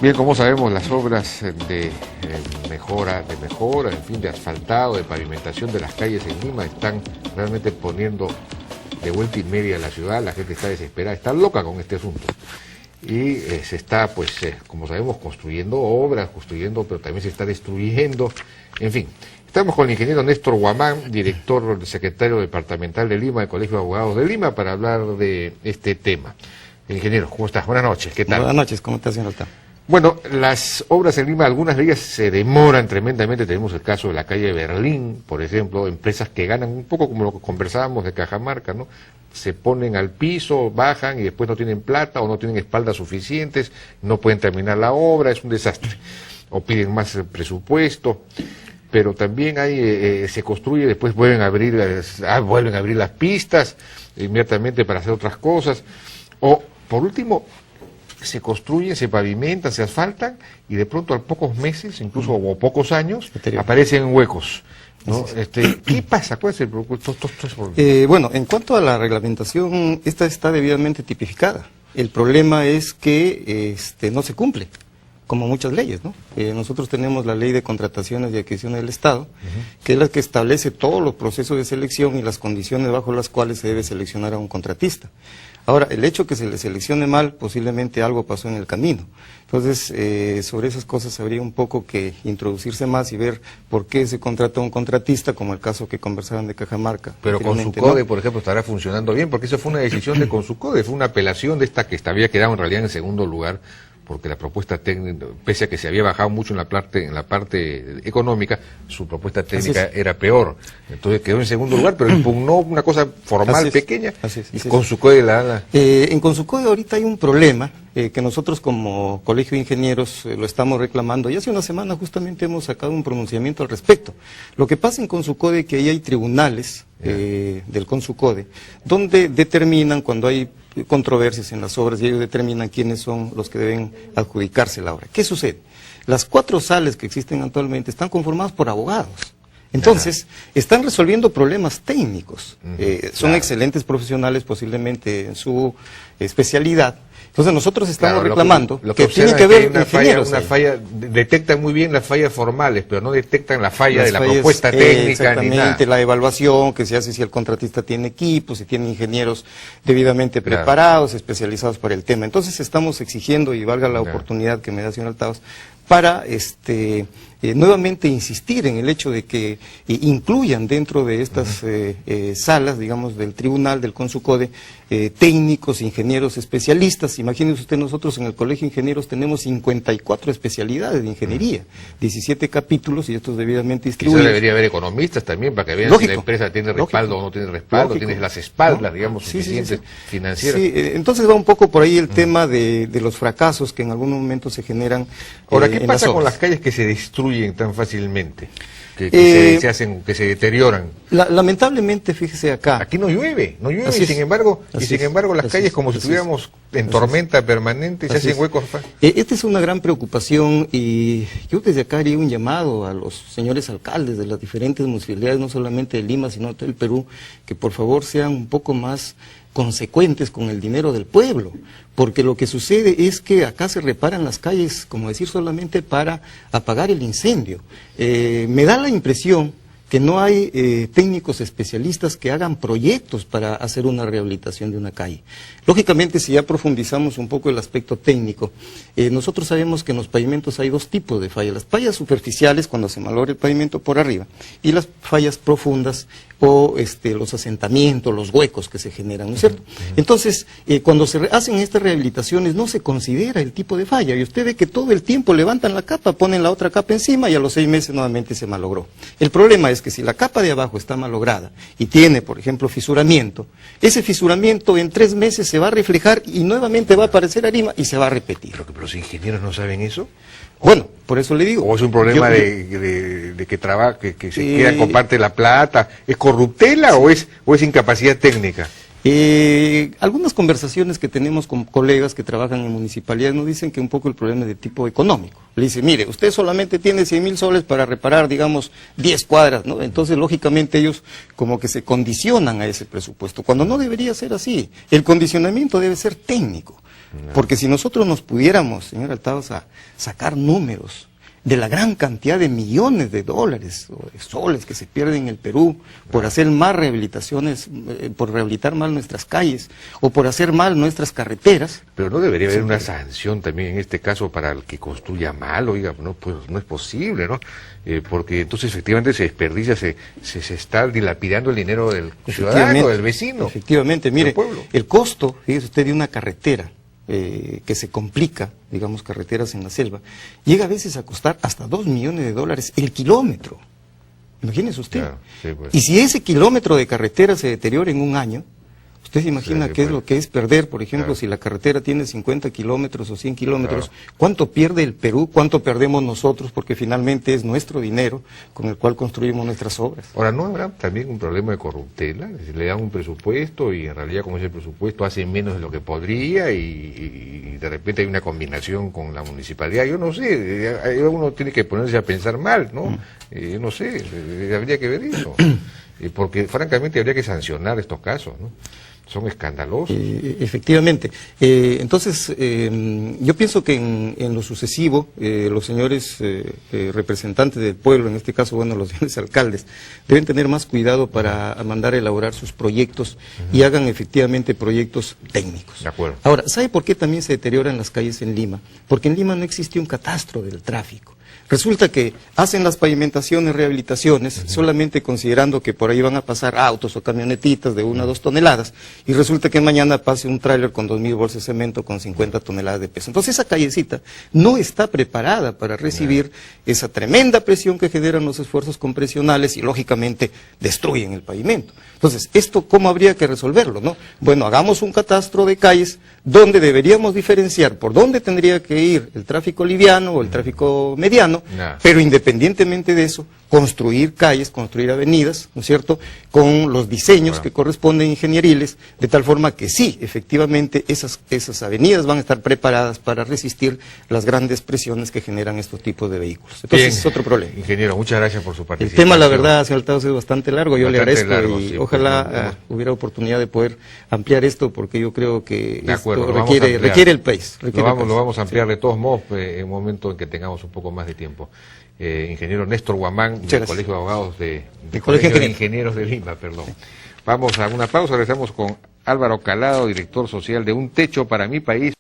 Bien, como sabemos, las obras de mejora, en fin, de asfaltado, de pavimentación de las calles en Lima están realmente poniendo de vuelta y media a la ciudad. La gente está desesperada, está loca con este asunto. Y se está, pues, como sabemos, construyendo obras, pero también se está destruyendo, en fin. Estamos con el ingeniero Néstor Guamán, director secretario departamental de Lima, del Colegio de Abogados de Lima, para hablar de este tema. Ingeniero, ¿cómo estás? Buenas noches, ¿qué tal? Buenas noches, ¿cómo estás, señor Alta? Bueno, las obras en Lima, algunas de ellas se demoran tremendamente. Tenemos el caso de la calle Berlín, por ejemplo, empresas que ganan un poco como lo que conversábamos de Cajamarca, ¿no? Se ponen al piso, bajan y después no tienen plata o no tienen espaldas suficientes, no pueden terminar la obra, es un desastre. O piden más presupuesto, pero también hay, se construye, después vuelven a abrir las pistas inmediatamente para hacer otras cosas. O, por último, se construyen, se pavimentan, se asfaltan y de pronto a pocos meses, incluso o pocos años, aparecen huecos, ¿no? ¿Qué pasa? ¿Cuál es el problema? Bueno, en cuanto a la reglamentación, esta está debidamente tipificada. El problema es que no se cumple, como muchas leyes, ¿no? Nosotros tenemos la Ley de Contrataciones y Adquisiciones del Estado, que es la que establece todos los procesos de selección y las condiciones bajo las cuales se debe seleccionar a un contratista. Ahora, el hecho que se le seleccione mal, posiblemente algo pasó en el camino. Entonces, sobre esas cosas habría un poco que introducirse más y ver por qué se contrató a un contratista, como el caso que conversaban de Cajamarca. Pero Consucode, ¿no? Por ejemplo, estará funcionando bien, porque eso fue una decisión de Consucode, fue una apelación de esta que había quedado en realidad en segundo lugar, porque la propuesta técnica, pese a que se había bajado mucho en la parte económica, su propuesta técnica era peor. Entonces quedó en segundo lugar, pero impugnó una cosa formal pequeña. Y Consucode en Consucode ahorita hay un problema que nosotros como Colegio de Ingenieros lo estamos reclamando, y hace una semana justamente hemos sacado un pronunciamiento al respecto. Lo que pasa en Consucode es que ahí hay tribunales del Consucode, donde determinan cuando hay controversias en las obras y ellos determinan quiénes son los que deben adjudicarse la obra. ¿Qué sucede? Las 4 salas que existen actualmente están conformadas por abogados. Entonces, están resolviendo problemas técnicos. Son excelentes profesionales posiblemente en su especialidad. Entonces nosotros estamos reclamando lo que tiene que haber una falla, detectan muy bien las fallas formales, pero no detectan la falla de la propuesta técnica. Exactamente, ni nada. La evaluación que se hace si el contratista tiene equipos, si tiene ingenieros debidamente preparados, especializados para el tema. Entonces estamos exigiendo, y valga la oportunidad que me da el señor Altaos, para nuevamente insistir en el hecho de que incluyan dentro de estas salas, digamos, del tribunal, del Consucode, técnicos, ingenieros, especialistas. Imagínense usted, nosotros en el Colegio de Ingenieros tenemos 54 especialidades de ingeniería, 17 capítulos y estos debidamente distribuidos. Quizá debería haber economistas también para que vean si la empresa tiene respaldo o no tiene respaldo, tienes las espaldas, digamos, suficientes financieras. Sí, entonces va un poco por ahí el tema de los fracasos que en algún momento se generan. Ahora, ¿qué pasa con las calles que se destruyen tan fácilmente? Que se deterioran. Lamentablemente, fíjese acá. Aquí no llueve, y sin embargo las calles como si estuviéramos en tormenta permanente, se hacen huecos. Esta es una gran preocupación y yo desde acá haría un llamado a los señores alcaldes de las diferentes municipalidades, no solamente de Lima, sino de todo el Perú, que por favor sean un poco más consecuentes con el dinero del pueblo, porque lo que sucede es que acá se reparan las calles, como decir, solamente para apagar el incendio. Me da la impresión que no hay técnicos especialistas que hagan proyectos para hacer una rehabilitación de una calle. Lógicamente, si ya profundizamos un poco el aspecto técnico, nosotros sabemos que en los pavimentos hay 2 tipos de fallas. Las fallas superficiales, cuando se malogra el pavimento por arriba, y las fallas profundas, o los asentamientos, los huecos que se generan, ¿no es cierto? Entonces, cuando se hacen estas rehabilitaciones no se considera el tipo de falla, y usted ve que todo el tiempo levantan la capa, ponen la otra capa encima y a los 6 meses nuevamente se malogró. El problema es que si la capa de abajo está malograda y tiene, por ejemplo, fisuramiento, ese fisuramiento en 3 meses se va a reflejar y nuevamente va a aparecer arriba y se va a repetir. ¿Pero que los ingenieros no saben eso? Bueno, por eso le digo. ¿O es un problema de que se queda con parte de la plata? ¿Es corruptela o es incapacidad técnica? Algunas conversaciones que tenemos con colegas que trabajan en municipalidades nos dicen que un poco el problema es de tipo económico. Le dice, mire, usted solamente tiene 100.000 soles para reparar, digamos, 10 cuadras, ¿no? Entonces, lógicamente, ellos como que se condicionan a ese presupuesto, cuando no debería ser así. El condicionamiento debe ser técnico. Porque si nosotros nos pudiéramos, señor Altavas, sacar números de la gran cantidad de millones de dólares o de soles que se pierden en el Perú por hacer más rehabilitaciones, por rehabilitar mal nuestras calles o por hacer mal nuestras carreteras. Pero no debería haber una sanción también en este caso para el que construya mal, oiga, no, pues no es posible, ¿no? Porque entonces efectivamente se desperdicia, se está dilapidando el dinero del ciudadano, del vecino. Efectivamente, mire, pueblo. El costo, fíjese usted, de una carretera que se complica, digamos, carreteras en la selva, llega a veces a costar hasta $2 millones el kilómetro. Imagínese usted. Claro, sí, pues. Y si ese kilómetro de carretera se deteriora en un año, usted se imagina Sí, qué es pues. lo que es perder, por ejemplo, Claro. si la carretera tiene 50 kilómetros o 100 kilómetros, Claro. ¿cuánto pierde el Perú? ¿Cuánto perdemos nosotros? Porque finalmente es nuestro dinero con el cual construimos nuestras obras. Ahora, ¿no habrá también un problema de corruptela? Es decir, le dan un presupuesto y en realidad como ese presupuesto hace menos de lo que podría y de repente hay una combinación con la municipalidad. Yo no sé, uno tiene que ponerse a pensar mal, ¿no? Yo no sé, habría que ver eso. Porque francamente habría que sancionar estos casos, ¿no? Son escandalosos. Efectivamente. Entonces, yo pienso que en lo sucesivo, los señores representantes del pueblo, en este caso, bueno, los señores alcaldes, deben tener más cuidado para mandar a elaborar sus proyectos y hagan efectivamente proyectos técnicos. De acuerdo. Ahora, ¿sabe por qué también se deterioran las calles en Lima? Porque en Lima no existe un catastro del tráfico. Resulta que hacen las pavimentaciones, rehabilitaciones, solamente considerando que por ahí van a pasar autos o camionetitas de 1 a 2 toneladas, y resulta que mañana pase un tráiler con 2.000 bolsas de cemento con 50 toneladas de peso. Entonces esa callecita no está preparada para recibir esa tremenda presión que generan los esfuerzos compresionales y lógicamente destruyen el pavimento. Entonces, ¿esto cómo habría que resolverlo, no? Bueno, hagamos un catastro de calles donde deberíamos diferenciar por dónde tendría que ir el tráfico liviano o el tráfico mediano, pero independientemente de eso, construir calles, construir avenidas, ¿no es cierto?, con los diseños que corresponden ingenieriles, de tal forma que sí, efectivamente, esas avenidas van a estar preparadas para resistir las grandes presiones que generan estos tipos de vehículos. Entonces, Bien, es otro problema. Ingeniero, muchas gracias por su El participación. tema, la verdad, señor Altavas, es bastante largo, yo le Bastante agradezco largo, y sí, ojalá pues, hubiera oportunidad de poder ampliar esto, porque yo creo que De acuerdo, esto lo vamos a ampliar. requiere el país. Lo vamos a ampliar de todos modos en un momento en que tengamos un poco más de tiempo. Ingeniero Néstor Guamán, del Colegio de Abogados de Colegio de Ingenieros de Lima, perdón. Vamos a una pausa, regresamos con Álvaro Calado, director social de Un Techo para Mi País.